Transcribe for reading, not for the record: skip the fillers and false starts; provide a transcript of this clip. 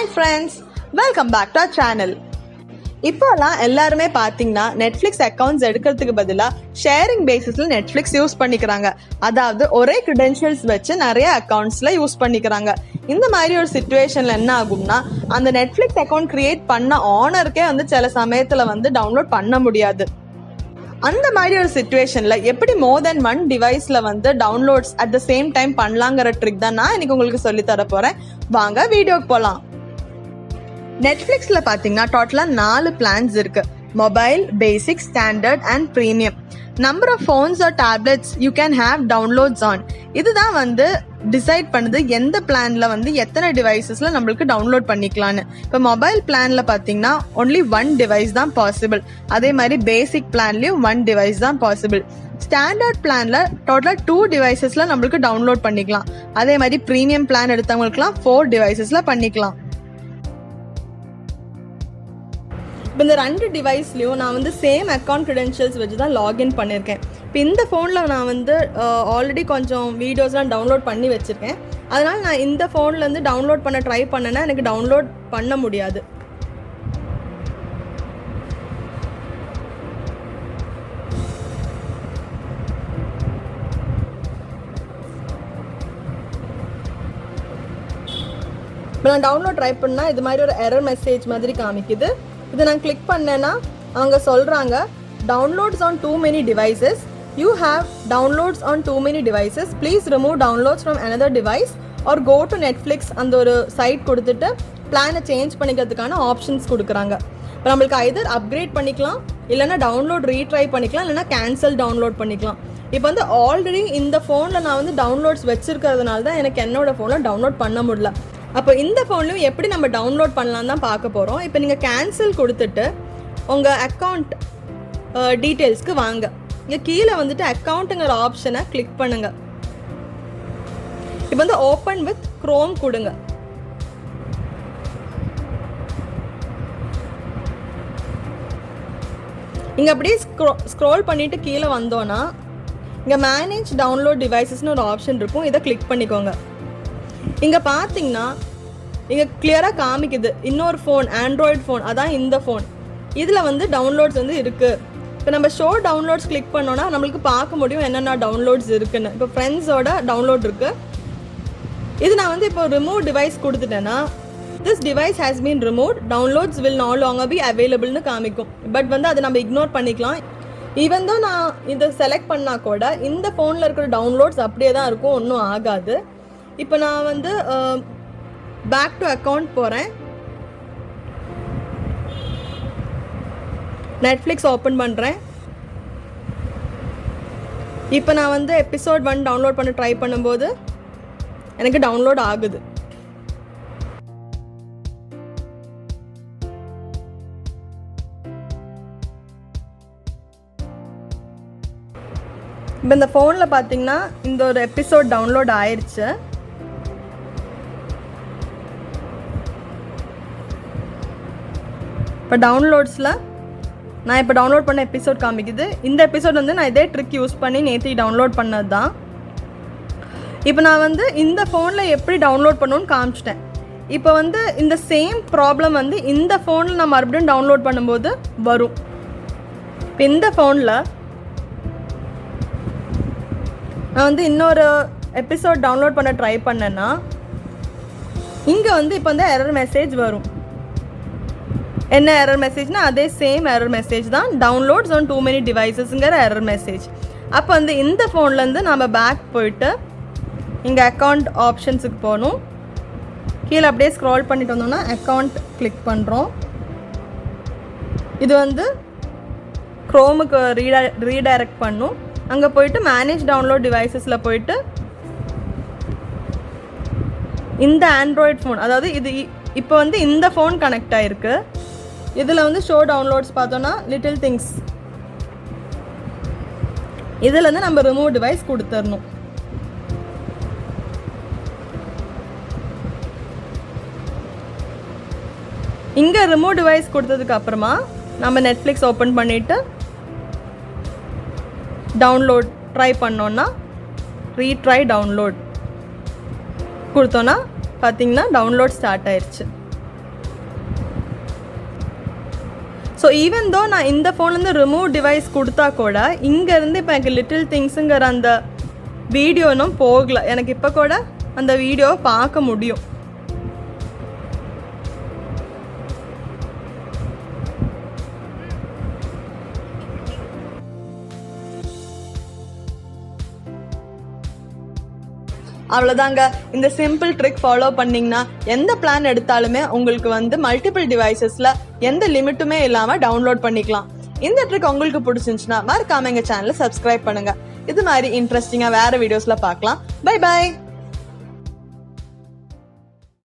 Hi friends, welcome back to our channel. இப்போலாம் எல்லாருமே பார்த்தீங்கன்னா நெட்ஃப்ளிக்ஸ் அக்கௌண்ட்ஸ் எடுக்கிறதுக்கு பதிலாக ஷேரிங் பேசிஸில் நெட்ஃப்ளிக்ஸ் யூஸ் பண்ணிக்கிறாங்க. அதாவது ஒரே க்ரெடென்ஷியல்ஸ் வச்சு நிறைய அக்கௌண்ட்ஸில் யூஸ் பண்ணிக்கிறாங்க. இந்த மாதிரி ஒரு சுச்சுவேஷனில் என்ன ஆகும்னா, அந்த நெட்ஃப்ளிக்ஸ் அக்கௌண்ட் கிரியேட் பண்ண ஆனருக்கே சில சமயத்தில் டவுன்லோட் பண்ண முடியாது. அந்த மாதிரி ஒரு சுச்சுவேஷனில் எப்படி மோர் தென் ஒன் டிவைஸில் downloads at the same time பண்ணலாங்கிற ட்ரிக் தான் நான் இன்னைக்கு உங்களுக்கு சொல்லித்தர போகிறேன். வாங்க வீடியோக்கு போகலாம். நெட்ஃப்ளிக்ஸில் பார்த்தீங்கன்னா டோட்டலாக 4 பிளான்ஸ் இருக்கு. Mobile, basic, standard and premium. Number of phones or tablets you can have downloads on. இதுதான் டிசைட் பண்ணுது எந்த பிளான்ல எத்தனை டிவைசஸ்ல நம்மளுக்கு டவுன்லோட் பண்ணிக்கலான்னு. இப்போ மொபைல் பிளான்ல பார்த்தீங்கன்னா ஒன்லி 1 டிவைஸ் தான் பாசிபிள். அதே மாதிரி பேசிக் பிளான்லயும் 1 டிவைஸ் தான் பாசிபிள். ஸ்டாண்டர்ட் பிளான்ல டோட்டலா 2 டிவைசஸ்ல நம்மளுக்கு டவுன்லோட் பண்ணிக்கலாம். அதே மாதிரி ப்ரீமியம் பிளான் எடுத்தவங்களுக்குலாம் 4 டிவைசஸ்ல பண்ணிக்கலாம். இப்போ இந்த 2 டிவைஸ்லையும் நான் சேம் அக்கௌண்ட் க்ரெடென்ஷியல்ஸ் வச்சு தான் லாகின் பண்ணியிருக்கேன். இப்போ இந்த ஃபோனில் நான் ஆல்ரெடி கொஞ்சம் வீடியோஸ்லாம் டவுன்லோட் பண்ணி வச்சுருக்கேன். அதனால் நான் இந்த ஃபோன்லேருந்து டவுன்லோட் பண்ண ட்ரை பண்ணேன்னா எனக்கு டவுன்லோட் பண்ண முடியாது. இப்போ நான் டவுன்லோட் ட்ரை பண்ணால் இது மாதிரி ஒரு எரர் மெசேஜ் மாதிரி காமிக்குது. இதை நான் கிளிக் பண்ணேன்னா அவங்க சொல்கிறாங்க, downloads on too many devices, you have downloads on too many devices, please remove downloads from another device or go to Netflix. அந்த ஒரு சைட் கொடுத்துட்டு பிளானை சேஞ்ச் பண்ணிக்கிறதுக்கான ஆப்ஷன்ஸ் கொடுக்குறாங்க. இப்போ நம்மளுக்கு ஐதர் அப்கிரேட் பண்ணிக்கலாம், இல்லைனா டவுன்லோட் ரீட்ரை பண்ணிக்கலாம், இல்லைனா கேன்சல் டவுன்லோட் பண்ணிக்கலாம். இப்போ ஆல்ரெடி இந்த ஃபோனில் நான் டவுன்லோட்ஸ் வச்சுருக்கிறதுனால தான் எனக்கு என்னோடய ஃபோனில் டவுன்லோட் பண்ண முடியல. அப்போ இந்த ஃபோன்லையும் எப்படி நம்ம டவுன்லோட் பண்ணலாம் தான் பார்க்க போகிறோம். இப்போ நீங்கள் கேன்சல் கொடுத்துட்டு உங்கள் அக்கௌண்ட் டீட்டெயில்ஸ்க்கு வாங்க. இங்கே கீழே அக்கௌண்ட்டுங்கிற ஆப்ஷனை கிளிக் பண்ணுங்க. இப்போ ஓப்பன் வித் க்ரோம் கொடுங்க. இங்கே அப்படியே ஸ்க்ரோல் பண்ணிட்டு கீழே வந்தோன்னா இங்கே மேனேஜ் டவுன்லோட் டிவைசஸ்னு ஒரு ஆப்ஷன் இருக்கும். இதை கிளிக் பண்ணிக்கோங்க. இங்கே பார்த்தீங்கன்னா இங்கே கிளியராக காமிக்குது இன்னொரு ஃபோன், ஆண்ட்ராய்டு ஃபோன், அதான் இந்த ஃபோன். இதில் டவுன்லோட்ஸ் இருக்குது. இப்போ நம்ம ஷோ டவுன்லோட்ஸ் கிளிக் பண்ணோன்னா நம்மளுக்கு பார்க்க முடியும் என்னென்ன டவுன்லோட்ஸ் இருக்குன்னு. இப்போ ஃப்ரெண்ட்ஸோட டவுன்லோட் இருக்குது. இது நான் இப்போ ரிமூவ் டிவைஸ் கொடுத்துட்டேன்னா this device has been remove, downloads will no longer be அவைலபிள்னு காமிக்கும். பட் அதை நம்ம இக்னோர் பண்ணிக்கலாம். ஈவன் தான் நான் இதை செலக்ட் பண்ணால் கூட இந்த ஃபோனில் இருக்கிற டவுன்லோட்ஸ் அப்படியே தான் இருக்கும், ஒன்றும் ஆகாது. இப்போ நான் பேக் டு அக்கௌண்ட் போகிறேன். நெட்ஃப்ளிக்ஸ் ஓப்பன் பண்ணுறேன். இப்போ நான் எபிசோட் 1 டவுன்லோட் பண்ண ட்ரை பண்ணும்போது எனக்கு டவுன்லோட் ஆகுது. இப்போ இந்த ஃபோனில் பார்த்தீங்கன்னா இந்த ஒரு எபிசோட் டவுன்லோட் ஆயிடுச்சு. இப்போ டவுன்லோட்ஸில் நான் இப்போ டவுன்லோட் பண்ண எபிசோட் காமிக்குது. இந்த எபிசோட் நான் இதே ட்ரிக் யூஸ் பண்ணி நேற்று டவுன்லோட் பண்ணது தான். இப்போ நான் இந்த ஃபோனில் எப்படி டவுன்லோட் பண்ணணும்னு காமிச்சிட்டேன். இப்போ இந்த சேம் ப்ராப்ளம் இந்த ஃபோனில் நான் மறுபடியும் டவுன்லோட் பண்ணும்போது வரும். இப்போ இந்த ஃபோனில் நான் இன்னொரு எபிசோட் டவுன்லோட் பண்ண ட்ரை பண்ணேன்னா இங்கே இப்போ எரர் மெசேஜ் வரும். என்ன எரர் மெசேஜ்னா அதே சேம் எரர் மெசேஜ் தான், டவுன்லோட்ஸ் ஆன் டூ மெனி டிவைசஸ்ங்கிற எரர் மெசேஜ். அப்போ இந்த ஃபோன்லேருந்து நம்ம பேக் போயிட்டு இங்கே அக்கௌண்ட் ஆப்ஷன்ஸுக்கு போகணும். கீழே அப்படியே ஸ்க்ரால் பண்ணிட்டு வந்தோம்னா அக்கௌண்ட் கிளிக் பண்ணுறோம். இது க்ரோமுக்கு ரீடைரக்ட் பண்ணும். அங்கே போயிட்டு மேனேஜ் டவுன்லோட் டிவைசஸில் போயிட்டு இந்த ஆண்ட்ராய்டு ஃபோன், அதாவது இது இப்போ இந்த ஃபோன் கனெக்ட் ஆகிருக்கு. இதில் ஷோ டவுன்லோட்ஸ் பார்த்தோன்னா லிட்டில் திங்ஸ், இதில் நம்ம ரிமூவ் டிவைஸ் கொடுத்துடணும். இங்கே ரிமூவ் டிவைஸ் கொடுத்ததுக்கு அப்புறமா நம்ம நெட்ஃப்ளிக்ஸ் ஓப்பன் பண்ணிவிட்டு டவுன்லோட் ட்ரை பண்ணோன்னா ரீட்ரை டவுன்லோட் கொடுத்தோன்னா பார்த்தீங்கன்னா டவுன்லோட் ஸ்டார்ட் ஆயிடுச்சு. ஸோ ஈவன் தோ நான் இந்த ஃபோன்லேருந்து ரிமூவ் டிவைஸ் கொடுத்தா கூட இங்கேருந்து இப்போ எனக்கு லிட்டில் திங்ஸுங்கிற அந்த வீடியோ இன்னும் போகல. எனக்கு இப்போ கூட அந்த வீடியோவை பார்க்க முடியும். அவ்வளோதாங்க. இந்த சிம்பிள் ட்ரிக் ஃபாலோ பண்ணிங்கன்னா எந்த பிளான் எடுத்தாலுமே உங்களுக்கு வந்து மல்டிபிள் டிவைசஸில் எந்த லிமிட்டுமே இல்லாமல் டவுன்லோட் பண்ணிக்கலாம். இந்த ட்ரிக் உங்களுக்கு பிடிச்சிருந்துச்சுன்னா மறக்காம எங்கள் சேனலை சப்ஸ்கிரைப் பண்ணுங்க. இது மாதிரி இன்ட்ரெஸ்டிங்காக வேற வீடியோஸில் பார்க்கலாம். Bye bye.